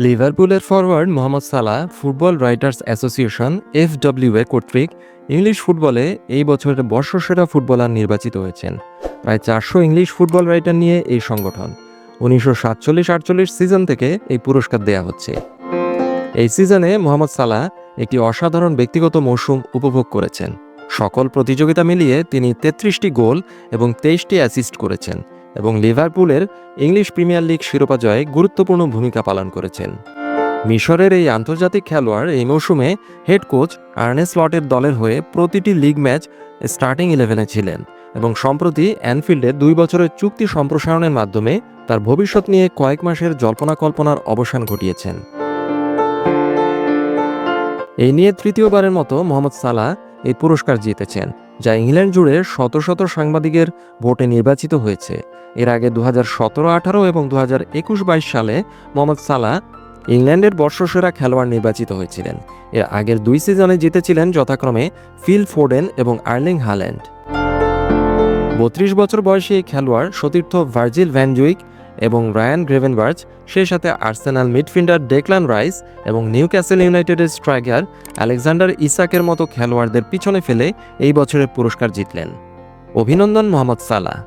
লিভারপুলের ফরওয়ার্ড মোহাম্মদ সালাহ football writers association এফডব্লিউএ কর্তৃক English ফুটবলে এই বছরের বর্ষসেরা ফুটবলার নির্বাচিত হয়েছেন। প্রায় 400 ইংলিশ ফুটবল রাইটার নিয়ে এই সংগঠন 1947-48 সিজন থেকে এই পুরস্কার দেয়া হচ্ছে। এই সিজনে মোহাম্মদ সালাহ একটি অসাধারণ ব্যক্তিগত মৌসুম উপভোগ করেছেন। সকল প্রতিযোগিতা মিলিয়ে তিনি 33টি গোল এবং 23টি অ্যাসিস্ট করেছেন এবং লিভারপুলের ইংলিশ প্রিমিয়ার লিগ শিরোপা জয়ে গুরুত্বপূর্ণ ভূমিকা পালন করেছেন। মিশরের এই আন্তর্জাতিক খেলোয়াড় এই মৌসুমে হেড কোচ আর্নে স্লটের দলের হয়ে প্রতিটি লিগ ম্যাচ স্টার্টিং 11-এ ছিলেন এবং সম্প্রতি অ্যানফিল্ডে 2 বছরের চুক্তি সম্প্রসারণের মাধ্যমে তার ভবিষ্যৎ নিয়ে কয়েক মাসের জল্পনা কল্পনার অবসান ঘটিয়েছেন। এই নিয়ে তৃতীয়বারের মতো মোহাম্মদ সালাহ এই পুরস্কার জিতেছেন, যা ইংল্যান্ড জুড়ে শত শত সাংবাদিকের ভোটে নির্বাচিত হয়েছে। এর আগে 2017-18 এবং 2021-22 সালে মোহাম্মদ সালাহ ইংল্যান্ডের বর্ষসেরা খেলোয়াড় নির্বাচিত হয়েছিলেন। এর আগের 2 সিজনে জিতেছিলেন যথাক্রমে ফিল ফোডেন এবং আর্লিং হাল্যান্ড। 32 বছর বয়সী এই খেলোয়াড় সতীর্থ ভার্জিল ভ্যান ডুইক এবং রায়ান গ্রেভেনবার্চ, সেই সাথে আর্সেনাল মিডফিল্ডার ডেকলান রাইস এবং নিউক্যাসল ইউনাইটেডের স্ট্রাইকার আলেকজান্ডার ইসাকের মতো খেলোয়াড়দের পিছনে ফেলে এই বছরের পুরস্কার জিতলেন। অভিনন্দন মোহাম্মদ সালাহ।